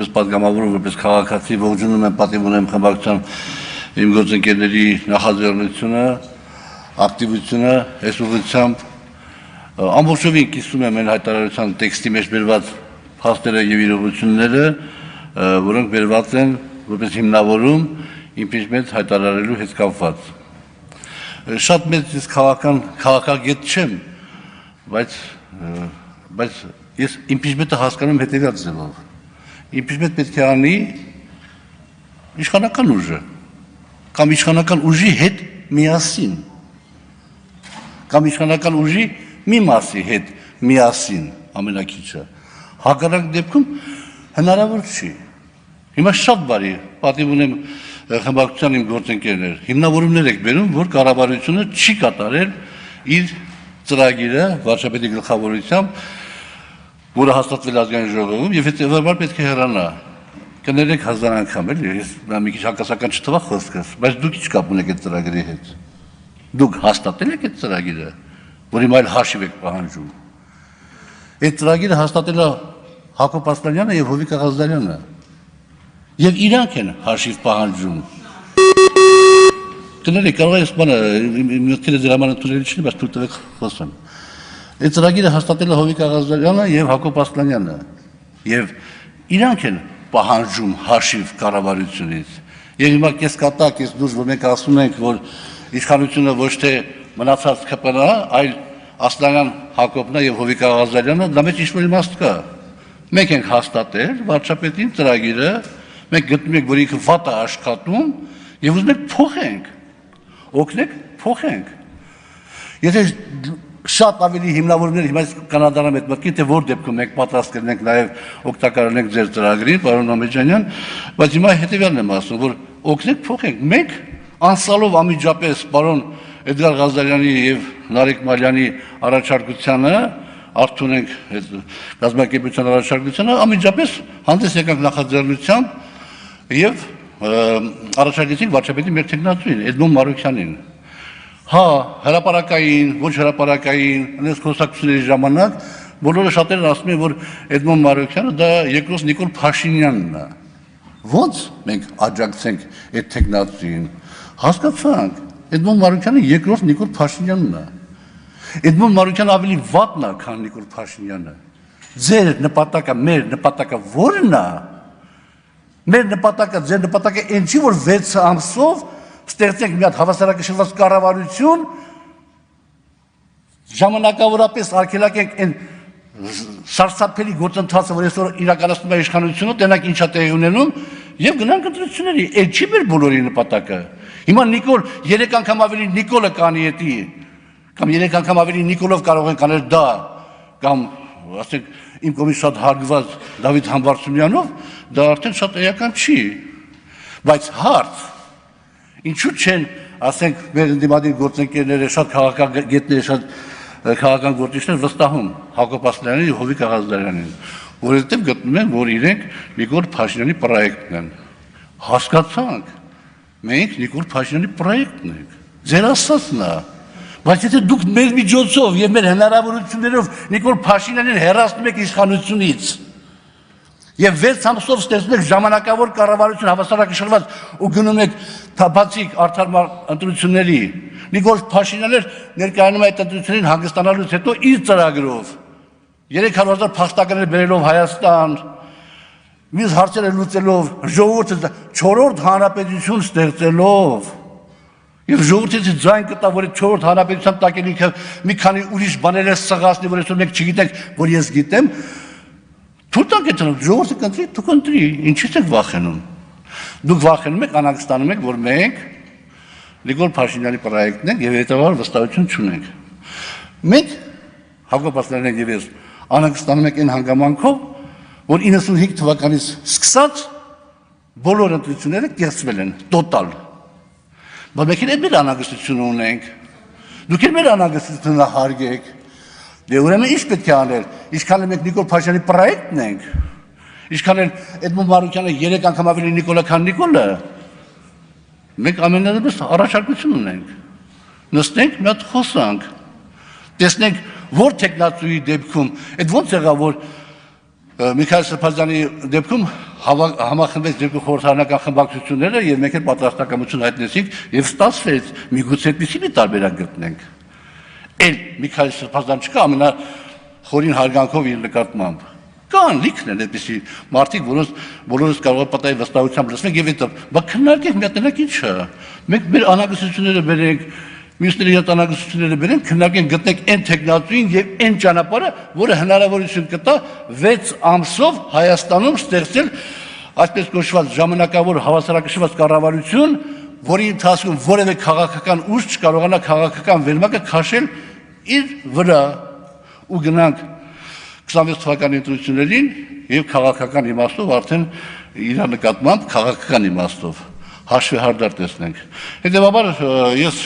որպես պատգամավոր, որպես քաղաքացի ողջունում եմ, պատիվ ունեմ խմբակցության իմ գործընկերների նախաձեռնությունը, ակտիվությունը, այս ուղղությամբ ամբողջովին կիսում եմ այն հայտարարության տեքստի մեջ բերված փաստերը եւ իրողությունները, որոնք բերված են որպես հիմնավորում impeachment հայտարարելու հետ կապված։ Շատ մեծ քաղաքագետ չեմ, բայց ես impeachment-ը հասկանում հետևյալ ձևով։ Impeachment պետք է անի իշխանական ուժը կամ իշխանական ուժի հետ միասին կամ իշխանական ուժի մի մասի հետ միասին ամենակիչը։ Հակառակ դեպքում հնարավոր չի։ Հիմա շատ բարի, պատիվ ունեմ խմբակցության իմ գործընկերներ, հիմնավորումներ եք բերում, որ կառավարությունը չի կատարել իր ծրագիրը վարչապետի գլխավորությամբ, որը հաստատվել ազգային ժողովում եւ հետեւաբար պետք է հեռանա։ Կներեք հազար անգամ էլի, ես մի քիչ հակասական չթվա խոսքս, բայց դուք ինչ կապ ունեք այդ ծրագրի հետ։ Դուք հաստատել եք այդ ծրագիրը, որ հիմա այլ հաշիվ եք պահանջում։ Այդ ծրագիրը հաստատել է Հակոբ Ասլանյանը եւ Հովիկ Աղազարյանը։ Եվ իրանք են հաշիվ պահանջում։ Կներեք, կարող է այս բանը մտքերը ձեր համար ընդունելի չի, բայց թույլ տվեք խոսեմ։ Այդ ծրագիրը հաստատել է Հովիկ Աղազարյանը եւ Հակոբ Ասլանյանը։ Եվ իրանք են պահանջում հաշիվ կառավարությունից։ Եվ հիմա կես կատակ, կես դուրս, որ մենք ասում ենք, որ իշխանությունը ոչ թե մնացած ԿՊՆ-ը, այլ Ասլանյան Հակոբն եւ Հովիկ Աղազարյանը, դա մեջ ինչ-որ իմաստ կա։ Մենք ենք հաստատել վարչապետին ծրագիրը, մենք գտնում ենք, որ ինքը վատ է աշխատում եւ ուզում ենք փոխենք։ Օգնեք, փոխենք։ Եթե շատ ավելի հիմնավորումներ հիմա կանադարամ այդ մտքին, թե որ դեպքում մենք պատրաստ կլինենք նաեւ օգտակարենք ձեր ծրագրին, պարոն Ամեջանյան, բայց հիմա հետեւյալն եմ ասում, որ օգնեք, փոխենք։ Մենք անցալով ամիջապես պարոն Էդգար Ղազարյանի եւ Նարեկ Մալյանի առաջարկությանը արթուն ենք գազམ་ակերպության առաջարկությանը ամիջապես հանդես եկանք նախաձեռնությամբ եւ առաջարկեցինք վարչապետի մեր տեխնացուին Էդմոն Մարուկյանին։ Հա, հրապարակային, ոչ հրապարակային, այնպես խոսակցությունների ժամանակ բոլորը շատերն ասում են, որ Էդմոն Մարուկյանը դա երկրորդ Նիկոլ Փաշինյանն է։ Ո՞նց մենք աջակցենք այդ տեխնացուին։ Հասկացանք, Էդմոն Մարուկյանը երկրորդ Նիկոլ Փաշինյանն է։ Էդմոն Մարուկյանը ավելի վատն է, քան Նիկոլ Փաշինյանը։ Ձեր նպատակը, մեր նպատակը ո՞րն է։ Մեր նպատակը, ձեր նպատակը այն չի, որ 6 ամսով ստեղծենք մի հատ հավասարակշռված կառավարություն, ժամանակավորապես արգելակենք այն սարսափելի գործընթացը, որ այսօր իրականացնում է իշխանությունը, տենակ ինչա տեղի ունենում, եւ գնանք ընտրությունների։ Այդ չի մեր բոլորի նպատակը։ Հիմա Նիկոլ 3 անգամ ավելի Նիկոլը կանի էտի, կամ 3 անգամ ավելի Նիկոլով կարող են կանել դա, կամ ասենք իմ կողմից շատ հարգված Դավիթ Համբարձումյանով, դա արդեն շատ էական չի։ Բայց հարց, ինչու չեն, ասենք, մեր ընդդիմադիր գործընկերները, շատ քաղաքագետները, շատ քաղաքական գործիչներ վստահում Հակոբ Ասլանյանին եւ Հովիկ Աղազարյանին, որովհետեւ գտնում են, որ իրենք Նիկոլ Փաշինյանի պրոյեկտն են։ Հասկացանք, մենք Նիկոլ Փաշինյանի պրոյեկտն ենք։ Ձեր ասածն է։ Բայց եթե դուք մեր միջոցով եւ մեր հնարավորություններով Նիկոլ Փաշինյանին հեռացնում եք իշխանությունից եւ 6 ամսով ստեղծում եք ժամանակավոր կառավարություն հավասարակշռված ու գնում եք բացիկ արդար ընտրությունների, Նիկոլ Փաշինյանը ներկայանում է այդ ընտրություններին հանգստանալուց հետո իր ծրագրով 300,000 փախստականներ բերելով Հայաստան, մյուս հարցերը լուծելով, ժողովուրդը 4-րդ հանրապետություն ստեղծելով եւ ժողովրդից ձայն կտա, որ 4-րդ հանրապետության տակ ինքը մի քանի ուրիշ բաներ է սղացնի, որ այսօր մենք չգիտենք, որ ես գիտեմ, թույլ տանք այդ ժողովուրդը կընտրի, դուք ընտրի, ինչից եք վախենում։ Դուք վախենում եք, անհանգստանում եք, որ մենք Նիկոլ Փաշինյանի պրոյեկտն ենք եւ հետեւաբար վստահություն չունենք։ Մենք Հակոբ Ասլանյանն եւ ես անհանգստանում ենք այն հանգամանքով, որ 95 թվականից սկսած բոլոր ընտրությունները կեղծվել են, տոտալ։ Բայց մենք էլ մեր անհանգստությունը ունենք։ Դուք էլ մեր անհանգստությունը հարգեք։ Դե ուրեմն ինչ պետք է անել։ Ինչքան մենք Նիկոլ Փաշինյանի պրոյեկտն ենք, ինչքան Էդմոն Մարուկյանը 3 անգամ ավելի Նիկոլը, քան Նիկոլը, մենք ամենևս առաջարկություն ունենք։ Նստենք, մի հատ խոսանք։ Տեսնենք, որ տեխնացուի դեպքում, այդ ոնց եղավ, որ Միքայել Սրբազյանի դեպքում համախմբեց երկու խորհրդարանական խմբակցությունները եւ մենք էլ պատրաստակամություն հայտնեցինք եւ ստացվեց միգուցե այդպիսի մի տարբերակ գտնենք։ Էլ Միքայել Սրբազյան չկա ամենախորին հարգանքով իր նկատմամբ։ Կան լիքն են այդպիսի մարդիկ, բոլորս կարող է պատահի վստահությամբ լսենք եւ այդ բա քննարկենք մի հատ ինչը։ Մենք մեր անհագստությունները բերենք, մյուսների հետ անհագստությունները բերենք, քննարկենք, գտնենք այն տեխնոլոգիան եւ այն ճանապարհը, որը հնարավորություն կտա 6 ամսով Հայաստանում ստեղծել այսպես կոչված ժամանակավոր հավասարակշռված կառավարություն, որի ընթացքում որևէ քաղաքական ուժ չկարողանա քաղաքական վերմակը քաշել իր վրա ու գնանք 26 թվականի ընտրություններին եւ քաղաքական իմաստով արդեն իր նկատմամբ քաղաքական իմաստով հաշվի հարդար տեսնենք։ Հետևաբար ես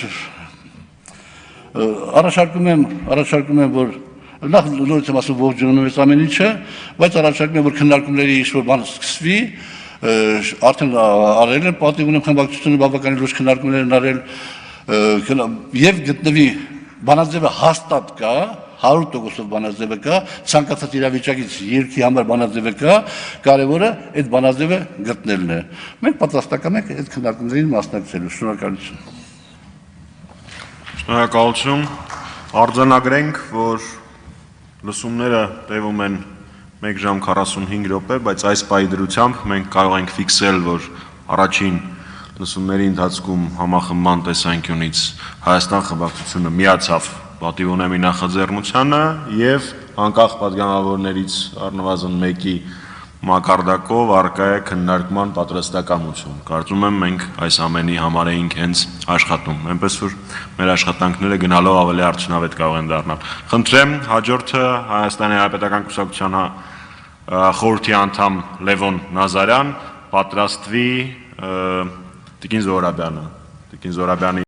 առաջարկում եմ, որ նախ նորից եմ ասում ողջունում ես ամեն ինչը, բայց առաջարկում եմ, որ քննարկումների ինչ-որ բան սկսվի, արդեն արել են, պատիվ ունեմ խմբակցությունը բավականին լուրջ քննարկումներ են արել եւ գտնվի բանաձևը հաստատ կա, 100% բանաձևը կա, ցանկացած իրավիճակից երկի համար բանաձևը կա, կարևորը այդ բանաձևը գտնելն է։ Մենք պատրաստական ենք այդ քննարկումներին մասնակցելու։ Շնորհակալություն։ Շնորհակալություն։ Արձանագրենք, որ լսումները տևում են 1 ժամ 45 րոպե, բայց այս պահի դրությամբ մենք կարող ենք ֆիքսել, որ առաջին լսումների ընթացքում համախմբման տեսանկյունից Հայաստան խմբակցությունը միացավ պատիվ ունեմի նախաձեռնությանը եւ անկախ պատգամավորներից առնվազն մեկի մակարդակով արկա է քննարկման պատրաստակամություն։ Կարծում եմ մենք այս ամենի համար էինք հենց աշխատում, այնպես որ մեր աշխատանքները գնալով ավելի արդյունավետ կարող են դառնալ։ Խնդրեմ հաջորդը Հայաստանի Հանրապետական Կուսակցության խորհրդի անդամ Լևոն Նազարյան պատրաստվի Տիկին Զոհրաբյանը